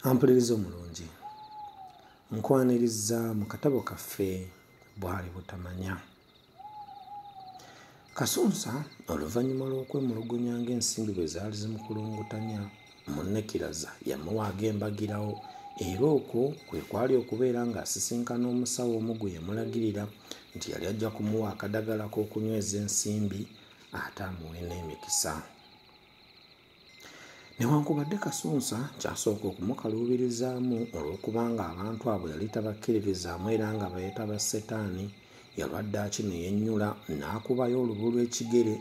Ampuliriza omulungi, nkwaniriza mu katabo kaffe bwali butamanya. Kasunsa oluvannyuma lw'okwemulugunya ng'ensimbi bwe zaali zimukulungutanya, munne Kiraza yamuwaaga embagirawo era okwo kwe kwali okubeera ng'asisinkana omusawo omu gwe yamulagirira nti yali ajja kumuwa akadagala k'okunyweza ensimbi ate amuwe n'emikisa. Newankubadde Kasunsa kyasooka okumukaluubirizaamu olw'okubanga abantu abo yali tabakkirizaamu era nga bayita Basetaani, yalwadde aki ne yennyula n'akubayo olubu lw'ekigere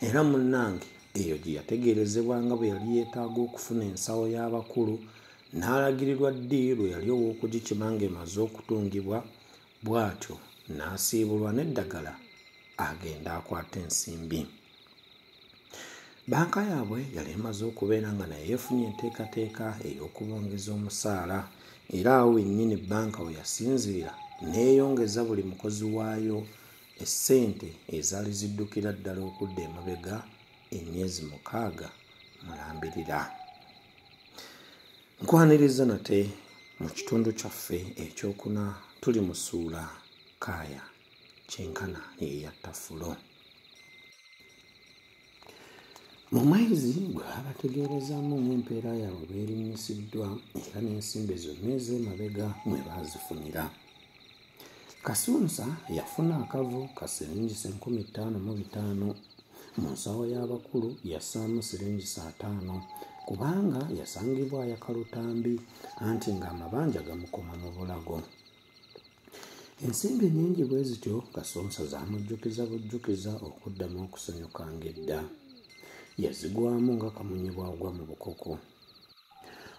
era munnange eyo gye yategeerezebwanga bwe yali yeetaaga okufuna ensawo y'abakulu n'alagirirwa ddi lwe yali ow'okugikima ng'emaze okutungibwa, bw'atyo n'asiibulwa n'eddagala agenda akwata ensimbi. Banka yaabwe yali emaze okubeera nga naye yeefunye enteekateeka ey'okubongeza omusaala era awo wennyini banka we yasinziira n'eyongeza buli mukozi waayo essente ezaali ziddukira ddala okudda emabega emyezi 6 mulambirira. Nkwaniriza nate mu kitundu kyaffe ekyokuna tuli mu ssuula Kaaya kyenkana eya Ttafulo. Mu mwezi gwe babategeerezaamu ng'empeera yaabwe beerinyisiddwa era n'ensimbi zonna ez'emabega mwe baazifunira. Kasunsa yafuna akavu ka siringi 55,000 mu nsawo y'abakulu yassaamu siringi 50 kubanga yasangibwa ayakalutambi anti ng'amabanja gamukoma mu bulago. Ensimbi nnyingi bwe zityo Kasunsa zaamujjukiza bujjukiza okuddamu okusanyuka ng'edda. Yazigwamu nga kamunye bwagwa mu bukoko.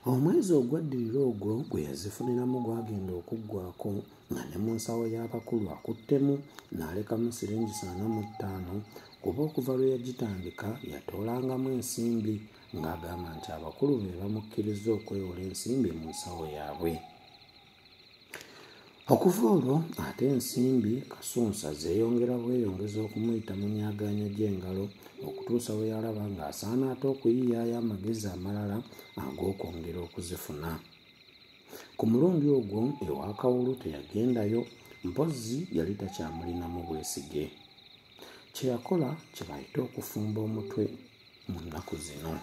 Omwezi ogwaddirira ogwo gwe yazifuniramu gwagenda okuggwako nga ne mu nsawo y'abakulu akuttemu n'alekamu siringi 45 kuba okuva lwe yagitandika yatoolangamu ensimbi ng'agamba nti abakulu be bamukkiriza okwewola ensimbi mu nsawo yaabwe. Okuva olwo ate ensimbi Kasunsa zeeyongera bweyongeza okumuyita mu myaganya gy'engalo okutuusa we yalaba ng'asaana ate okuyiyaayo amagezi amalala ag'okwongera okuzifuna. Ku mulundi ogwo ewa Kawulu teyagendayo, mpozzi yali takyamulinamu bwesige. Kye yakola kye bayita okufumba omutwe mu nnaku zino.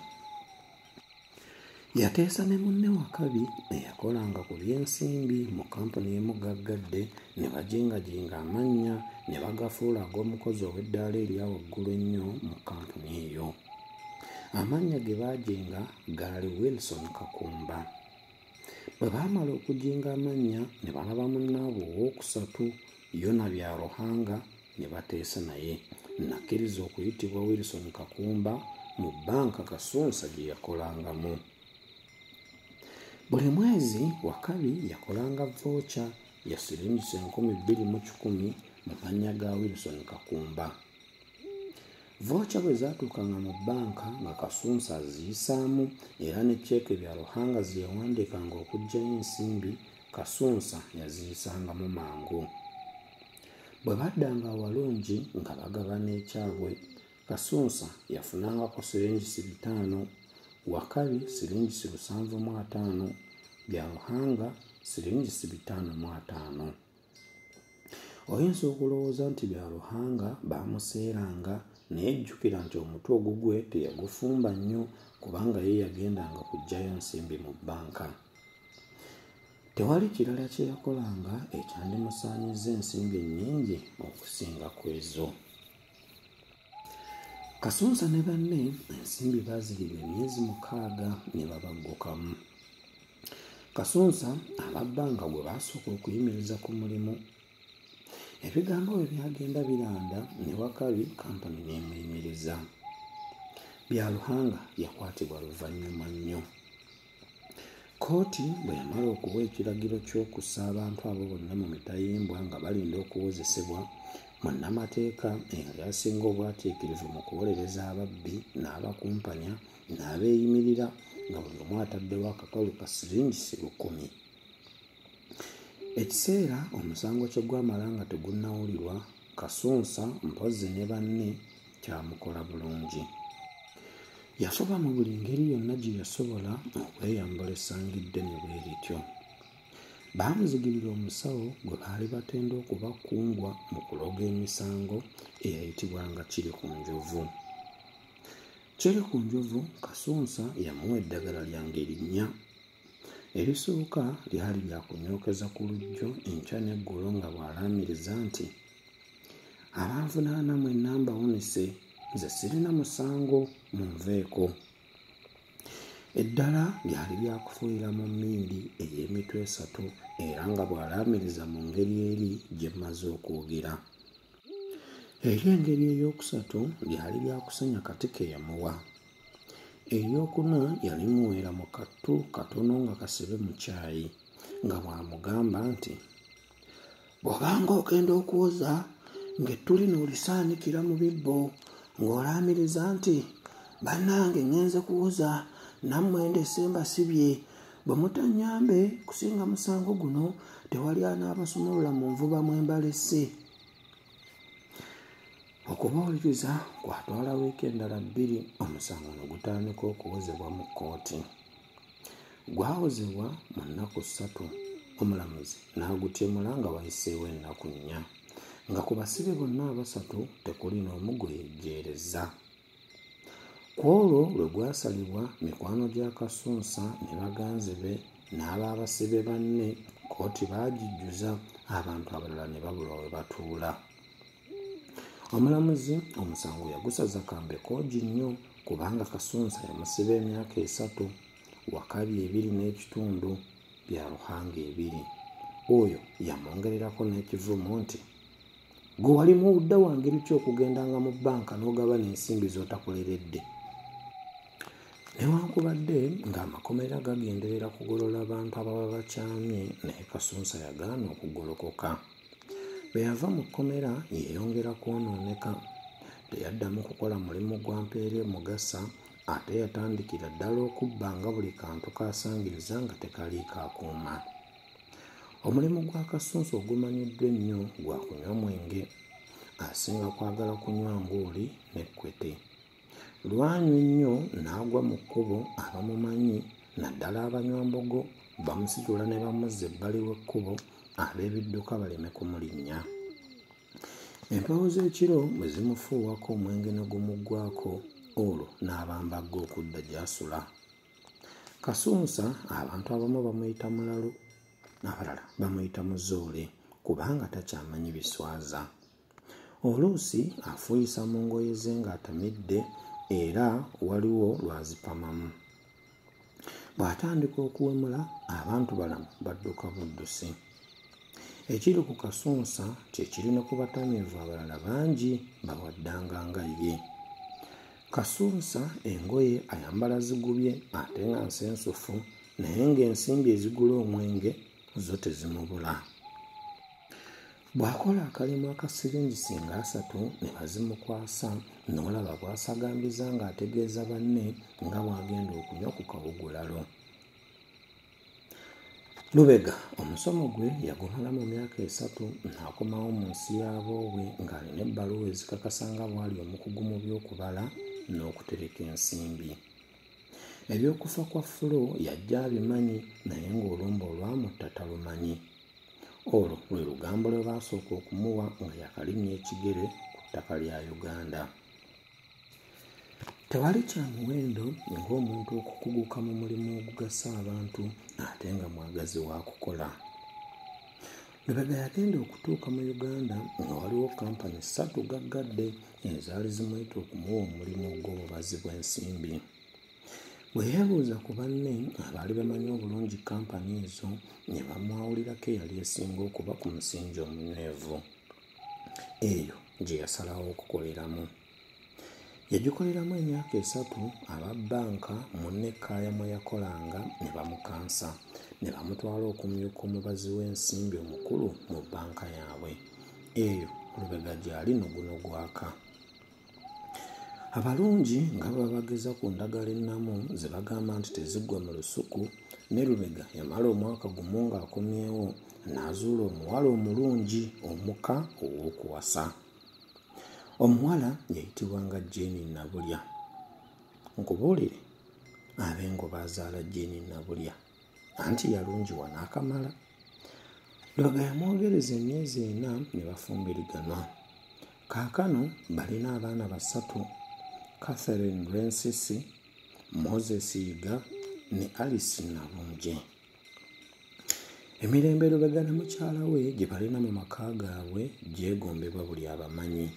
Yateesa ne munne Wakabi eyakolanga ku by'ensimbi mu kampuni y'emugaggadde ne bajingajinga amannya ne bagafuula ag'omukozi ow'eddaala erya waggulu ennyo mu kampuni eyo. Amannya ge baajenga gaali Wilson Kakumba. Bwe baamala okujinga amannya ne balaba munnaabwe owookusatu Yona Byaruhanga ne bateesa naye nakkiriza okuyitibwa Wilson Kakumba mu bbanka Kasunsa gye yakolangamu. Buli mwezi Wakabi yakolanga voucher ya siringi 2,100 mu mannya ga Wilson Kakumba. Voucher bwe zaatuukanga mu bbanka nga Kasunsa aziyisaamu era ne cheeke Byaruhanga ze yawandiikanga okuggyayo ensimbi Kasunsa yaziyisangamu mangu. Bwe baddanga awalungi nga bagabana ekyabwe, Kasunsa yafunangako siringi 5, Wakabi siringi 75, Byaruhanga siringi 55. Oyinza okulowooza nti Byaruhanga baamuseeranga naye jjukira nti omutwe ogugwe teyagufumba nnyo kubanga ye yagendanga kuggyayo nsimbi mu bbanka. Tewali kirala kye yakolanga ekyandimusaanyizza ensimbi nnyingi okusinga ku ezo. Kasunsa ne banne ensimbi baazirira emyezi 6 ne babaggukamu. Kasunsa ababbanga gwe baasooka okuyimiriza ku mulimu. Ebigambo bwe byagenda biranda ne Wakabi kampani n'emuyimiriza. Byaruhanga yakwatibwa luvannyuma nnyo. Kkooti bwe yamala okuwa ekiragiro ky'okussa abantu abo bonna mu mitayimbwa nga balinda okuwozesebwa, munnamateeka eyali asinga obwatiikirivu mu kuwolereza ababbi n'abakumpanya n'abeeyimirira nga buli omu ataddewo akakalu ka siringi 10,000. Ekiseera omusango kye gwamala nga tegunnawulirwa, Kasunsa mpozzi ne banne kyamukola bulungi. yafuba mu buli ngeri yonna gye yasobola okweyambula essangi ddene bwe lityo. Baamuzigirira omusawo gwe baali batenda okuba kkungwa mu kuloga emisango eyayitibwanga Kirikunjovu. Kirikunjovu Kasunsa yamuwa eddagala lya ngeri nnya. Erisooka lyali lya kunyookeza ku lujjo enkya n'eggulo nga bw'alaamiriza nti, "Abanvunaana mwenna mbawunise, nze sirina musango, munveeko." Eddala lyali lyakufuuyira mu mmindi ey'emitwe esatu era nga bw'alaamiriza mu ngeri eri gye mmaze okwogera. Eri engeri ey'okusatu lyali lyakusenya kati ke yamuwa. Eryokuna yalimuweera mu kattu katono nga kasibe mu caayi nga bw'amugamba nti, "Bw'obanga ogenda okuwoza ng'ettu lino olisaanikira mu bibbo ng'olaamiriza nti, 'Bannange ngenze kuwoza nammwe ndese mbasibye, bwe mutannyambe kusinga musango guno tewali anaabasumulula mu nvuba mwe mbalese.'" Okubaawuliriza kwatwala wiiki endala 2 omusango ne gutandika okuwozebwa mu kkooti. Gwawozebwa mu nnaku 3, omulamuzi n'agutemula nga wayiseewo ennaku 4, nga ku basibe bonna abasatu tekuli n'omu gwe yejjeereza. Ku olwo lwe gwasalibwa, mikwano gya Kasunsa ne baganzi be n'ab'abasibe banne kkooti baagijjuza, abantu abalala ne babula we batuula. Omulamuzi omusango yagusaza kambe koogi nnyo kubanga Kasunsa yamusiba emyaka 3, wakabi 2 n'ekitundu, bya Ruhanga 2. Oyo yamwongererako n'ekivumo nti, "Gwe wali muwudde wa ngeri ki okugendanga mu bbanka n'ogabana ensimbi z'otakoleredde?" Newankubadde ng'amakomera gagenderera kugolola abantu ababa bakyamye, naye Kasunsa yagaana okugolokoka. Bwe yava mu kkomera yeeyongera kwonooneka. Teyaddamu kukola mulimu gwa mpeere mugasa, ate yatandikira ddala okubba nga buli kantu kaasangiriza nga tekaliiko akuuma. Omulimu gwa Kasunsa ogumanyiddwa ennyo gwa kunywa mwenge. Asinga kwagala kunywa ngooli n'ekkwete. Lwanywa ennyo n'agwa mu kkubo, abamumanyi naddala abanywambogo bamusitula ne bamuzza ebbali w'ekkubo, ab'ebidduka baleme kumulinnya. Empewo z'ekiro bwe zimufuuwako omwenge ne gumuggwaako, olwo n'abambagga okudda gy'asula. Kasunsa abantu abamu bamuyita mulalu, abalala bamuyita muzoole kubanga takyamanyi biswaza. Oluusi afuuyisa mu ngoye ze ng'atamidde era waliwo lwazipamamu. Bw'atandika okuwemula, abantu balamu badduka buddusi. Ekiri ku Kasunsa kye kiri ne ku batamiivu abalala bangi bawaddanga nga ye. Kasunsa engoye ayambala zigubye ate nga nsensufu, naye ng'ensimbi ezigula omwenge zo tezimubula. Bw'akola akalimu akasiringi singa 3 ne bazimukwasa, n'olaba bw'asagambiza ng'ategeeza banne nga bw'agenda okunywa ku kawugulalo. Lubega omusomo gwe yagumala mu myaka 3 n'akomawo mu nsi y'aboowe ng'alina ebbaluwa ezikakasa nga bw'ali omukugu mu by'okubala n'okutereka ensimbi. Eby'okufa kwa Flo yajja abimanyi, naye ng'olumba olwamutta talumanyi. Olwo lwe lugambo lwe baasooka okumuwa nga yakalinnya ekigere ku ttaka lya Uganda. Tewali kya muwendo ng'omuntu okukuguka mu mulimu ogugasa abantu ate nga mwagazi wa kukola. Lubega yagenda okutuuka mu Uganda nga waliwo kampani 3 gaggadde ezaali zimuyita okumuwa omulimu ogw'obubazi bw'ensimbi. Bwe yeebuuza ku banne abaali bamanyi obulungi kampani ezo, ne bamwawulirako eyali esinga okuba ku musingi omunywevu. Eyo gye yasalawo okukoleramu. Yagikoleramu emyaka 3, aba bbanka munne Kaaya mwe yakolanga ne bamukansa, ne bamutwala okumyuka omubazi w'ensimbi omukulu mu bbanka yaabwe. Eyo Lubega gy'ali nogunogwaka. Abalungi nga baba bageza ku ndagala ennamu ze bagamba nti teziggwa mu lusuku, ne Lubega yamala omwaka gumu ng'akomyewo n'azuula omuwala omulungi omuka ow'okuwasa. Omuwala yayitibwanga Jane Nabulya. nkubuulire abengo bazaala Jeni Nabulya anti yalungiwa n'akamala. Lubega yamwogereza emyezi 4 ne bafumbiriganwa. Kaakano balina abaana 3, Catherine Rensisi, Moses Yiga ne Alice Nabunje. Emirembe Lubega ne mukyala we gye balina mu maka gaabwe gyegombebwa buli abamanyi.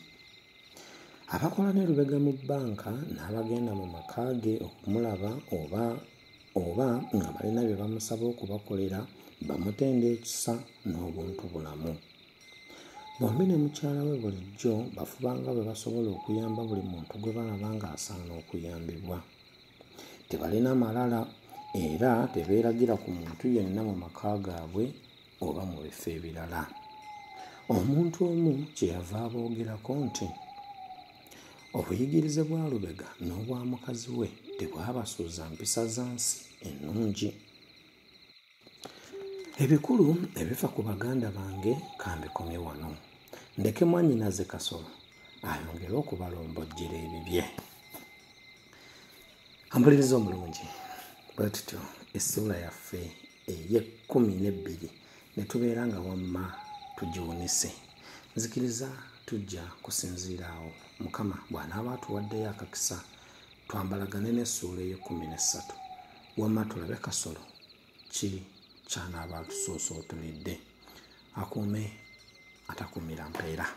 Abakola ne Lubega mu bbanka n'abagenda mu maka ge okumulaba oba nga balina bye bamusaba okubakolera bamutenda ekisa n'obuntu bulamu. Bombi ne mukyala we bulijjo bafubanga bwe basobola okuyamba buli muntu gwe balaba ng'asaana okuyambibwa. Tebalina malala era tebeeragira ku muntu yenna mu maka gaabwe oba mu bifo ebirala. Omuntu omu kyeyava aboogerako nti obuyigirize bwa Lubega n'obwa mukazi we tebwabasuuza mpisa za nsi ennungi. Ebikulu ebifa ku baganda bange kambikomye wano. Ndeke mwannyinaze Kasolo ayongere okubalombojjera ebibye. Ampuliriza omulungi, bwe tutyo essuula yaffe ey'12 ne tubeera nga wamma tugiwunise. Nzikiriza tujja kusinziira awo Mukama bw'anaaba atuwaddeyo akakisa twambalagane n'essuula ey'13 wamma tulabe Kasolo ki kyanaaba atusoosooteredde. Akuume atakuumira mpeera.